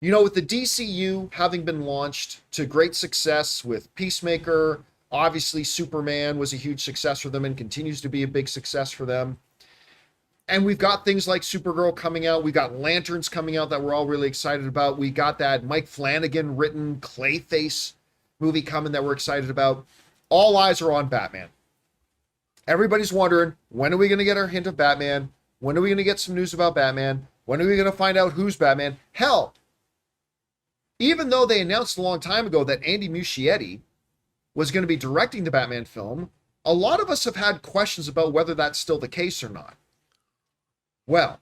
You know, with the DCU having been launched to great success with Peacemaker, obviously Superman was a huge success for them and continues to be a big success for them. And we've got things like Supergirl coming out. We got Lanterns coming out that we're all really excited about. We got that Mike Flanagan written Clayface movie coming that we're excited about. All eyes are on Batman. Everybody's wondering, when are we going to get our hint of Batman? When are we going to get some news about Batman? When are we going to find out who's Batman? Hell, even though they announced a long time ago that Andy Muschietti was going to be directing the Batman film, a lot of us have had questions about whether that's still the case or not. Well,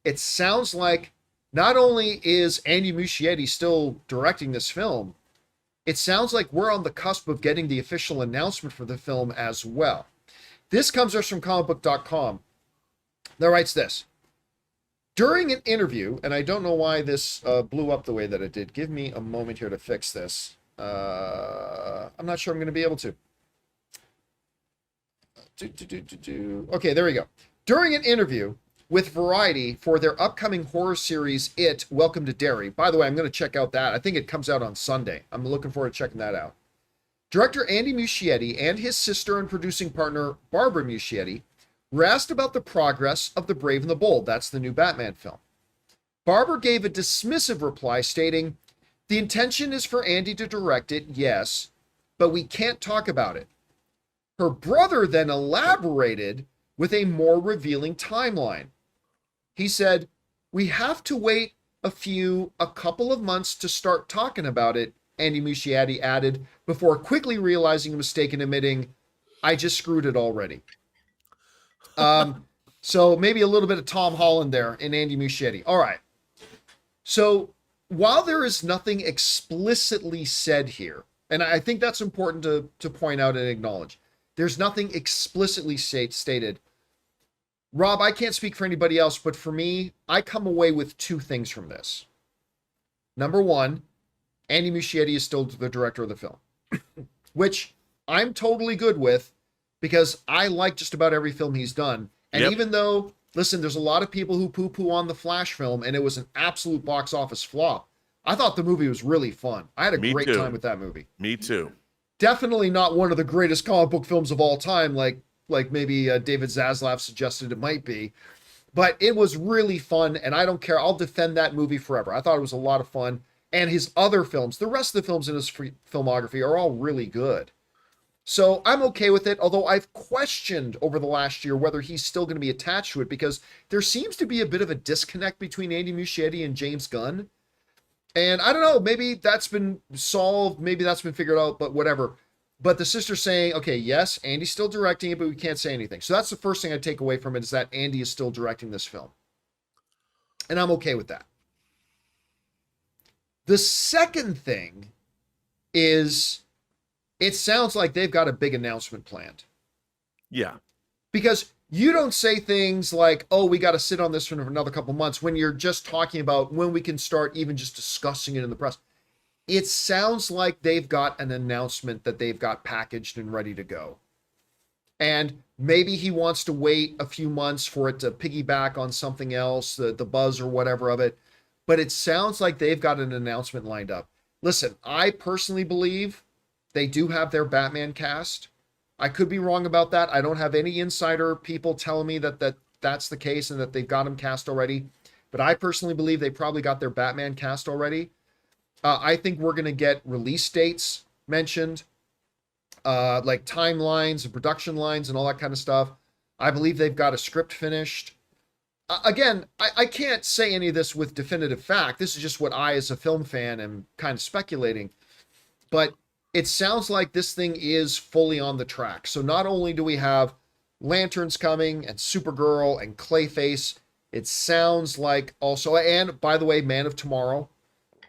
it sounds like not only is Andy Muschietti still directing this film, it sounds like we're on the cusp of getting the official announcement for the film as well. This comes to us from comicbook.com. That writes this. During an interview, and I don't know why this blew up the way that it did. Give me a moment here to fix this. I'm not sure I'm going to be able to. Okay, there we go. During an interview with Variety for their upcoming horror series, It, Welcome to Derry. By the way, I'm going to check out that. I think it comes out on Sunday. I'm looking forward to checking that out. Director Andy Muschietti and his sister and producing partner, Barbara Muschietti, were asked about the progress of The Brave and the Bold. That's the new Batman film. Barbara gave a dismissive reply stating, "The intention is for Andy to direct it, yes, but we can't talk about it." Her brother then elaborated with a more revealing timeline. He said, "We have to wait a couple of months to start talking about it," Andy Muschietti added, before quickly realizing a mistake and admitting, "I just screwed it already." So maybe a little bit of Tom Holland there in Andy Muschietti. All right. So while there is nothing explicitly said here, and I think that's important to point out and acknowledge, there's nothing explicitly stated. Rob, I can't speak for anybody else, but for me, I come away with two things from this. Number one, Andy Muschietti is still the director of the film, which I'm totally good with because I like just about every film he's done. And even though, listen, there's a lot of people who poo-poo on the Flash film and it was an absolute box office flop, I thought the movie was really fun. I had a great time with that movie. Me too. Definitely not one of the greatest comic book films of all time, like maybe David Zaslav suggested it might be. But it was really fun, and I don't care. I'll defend that movie forever. I thought it was a lot of fun. And his other films, the rest of the films in his filmography are all really good. So I'm okay with it, although I've questioned over the last year whether he's still going to be attached to it, because there seems to be a bit of a disconnect between Andy Muschietti and James Gunn. And I don't know, maybe that's been solved, maybe that's been figured out, but whatever. But the sister's saying, okay, yes, Andy's still directing it, but we can't say anything. So that's the first thing I take away from it, is that Andy is still directing this film. And I'm okay with that. The second thing is, it sounds like they've got a big announcement planned. Yeah. Because you don't say things like, oh, we got to sit on this for another couple months, when you're just talking about when we can start even just discussing it in the press. It sounds like they've got an announcement that they've got packaged and ready to go. And maybe he wants to wait a few months for it to piggyback on something else, the buzz or whatever of it. But it sounds like they've got an announcement lined up. Listen, I personally believe they do have their Batman cast. I could be wrong about that. I don't have any insider people telling me that that's the case and that they've got him cast already. But I personally believe they probably got their Batman cast already. I think we're going to get release dates mentioned, like timelines and production lines and all that kind of stuff. I believe they've got a script finished. Again, I can't say any of this with definitive fact. This is just what I, as a film fan, am kind of speculating. But it sounds like this thing is fully on the track. So not only do we have Lanterns coming and Supergirl and Clayface, it sounds like also, and by the way, Man of Tomorrow.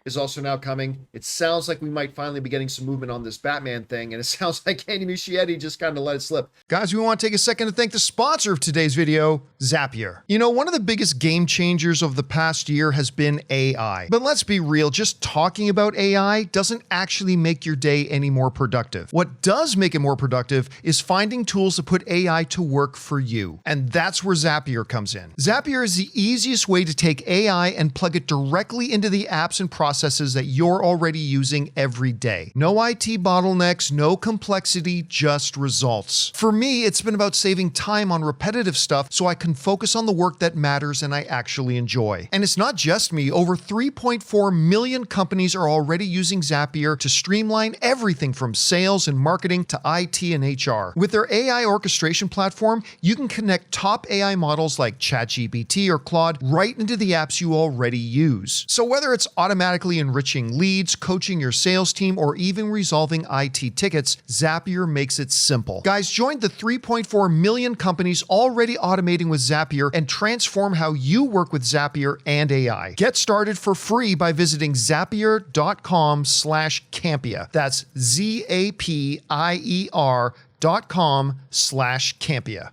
is also now coming. It sounds like we might finally be getting some movement on this Batman thing, and it sounds like Andy Muschietti just kind of let it slip. Guys, we want to take a second to thank the sponsor of today's video, Zapier. You know, one of the biggest game changers of the past year has been AI. But let's be real, just talking about AI doesn't actually make your day any more productive. What does make it more productive is finding tools to put AI to work for you. And that's where Zapier comes in. Zapier is the easiest way to take AI and plug it directly into the apps and processes that you're already using every day. No IT bottlenecks, no complexity, just results. For me, it's been about saving time on repetitive stuff so I can focus on the work that matters and I actually enjoy. And it's not just me. Over 3.4 million companies are already using Zapier to streamline everything from sales and marketing to IT and HR. With their AI orchestration platform, you can connect top AI models like ChatGPT or Claude right into the apps you already use. So whether it's automatically enriching leads, coaching your sales team, or even resolving IT tickets, Zapier makes it simple. Guys, join the 3.4 million companies already automating with Zapier and transform how you work with Zapier and AI. Get started for free by visiting zapier.com/Campea. That's zapier.com/Campea.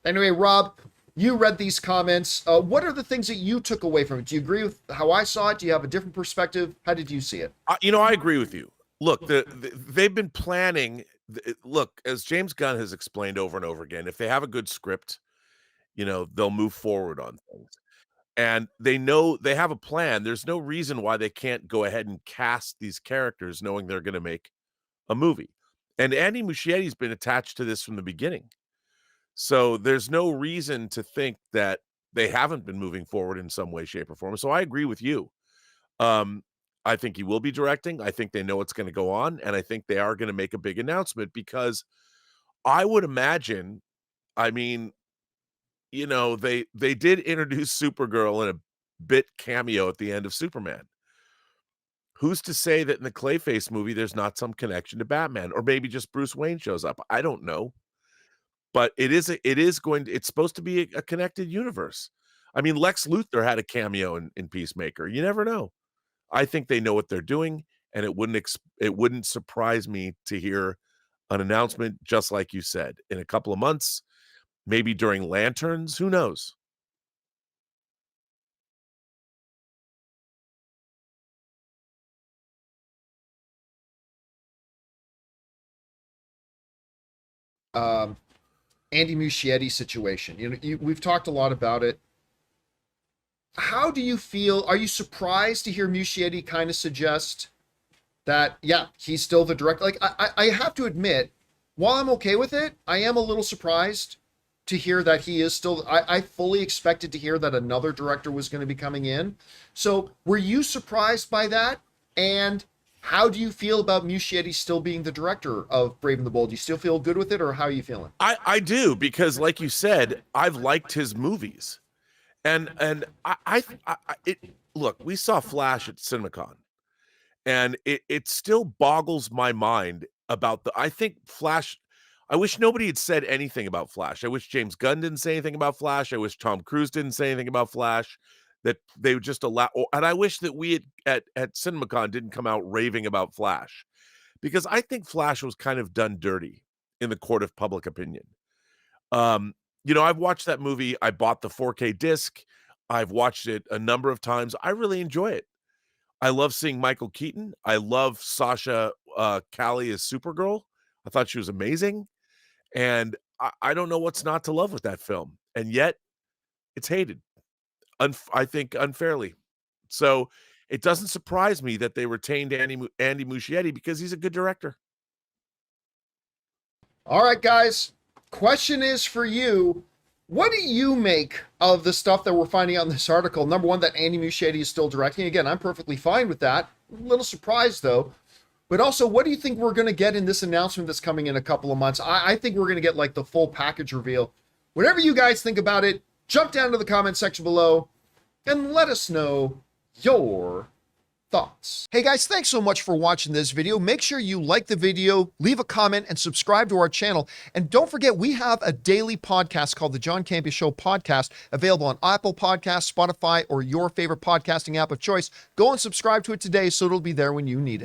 Anyway, Rob, you read these comments. What are the things that you took away from it? Do you agree with how I saw it? Do you have a different perspective? How did you see it? I agree with you. Look, they've been planning. Look, as James Gunn has explained over and over again, if they have a good script, they'll move forward on things. And they know they have a plan. There's no reason why they can't go ahead and cast these characters knowing they're going to make a movie. And Andy Muschietti's been attached to this from the beginning. So there's no reason to think that they haven't been moving forward in some way, shape, or form. So I agree with you. I think he will be directing. I think they know what's going to go on. And I think they are going to make a big announcement because I would imagine, they did introduce Supergirl in a bit cameo at the end of Superman. Who's to say that in the Clayface movie, there's not some connection to Batman, or maybe just Bruce Wayne shows up? I don't know. But it's supposed to be a connected universe. I mean, Lex Luthor had a cameo in Peacemaker. You never know. I think they know what they're doing, and it wouldn't surprise me to hear an announcement, just like you said, in a couple of months, maybe during Lanterns. Who knows? Andy Muschietti situation. We've talked a lot about it. How do you feel? Are you surprised to hear Muschietti kind of suggest that, yeah, he's still the director? Like, I have to admit, while I'm okay with it, I am a little surprised to hear that he is still. I fully expected to hear that another director was going to be coming in. So were you surprised by that? And how do you feel about Muschietti still being the director of Brave and the Bold? Do you still feel good with it, or how are you feeling? I do, because like you said, I've liked his movies. And look, we saw Flash at CinemaCon, and it still boggles my mind about I think Flash. I wish nobody had said anything about Flash. I wish James Gunn didn't say anything about Flash. I wish Tom Cruise didn't say anything about Flash. That they would just allow, and I wish that we at CinemaCon didn't come out raving about Flash, because I think Flash was kind of done dirty in the court of public opinion. I've watched that movie. I bought the 4K disc. I've watched it a number of times. I really enjoy it. I love seeing Michael Keaton. I love Sasha Callie as Supergirl. I thought she was amazing. And I don't know what's not to love with that film. And yet it's hated, I think unfairly. So it doesn't surprise me that they retained Andy Muschietti, because he's a good director. All right, guys. Question is for you. What do you make of the stuff that we're finding out in this article? Number one, that Andy Muschietti is still directing. Again, I'm perfectly fine with that. A little surprised, though. But also, what do you think we're going to get in this announcement that's coming in a couple of months? I think we're going to get like the full package reveal. Whatever you guys think about it, jump down to the comment section below and let us know your thoughts. Hey guys, thanks so much for watching this video. Make sure you like the video, leave a comment, and subscribe to our channel. And don't forget, we have a daily podcast called the John Campea Show podcast, available on Apple Podcasts, Spotify, or your favorite podcasting app of choice. Go and subscribe to it today so it'll be there when you need it.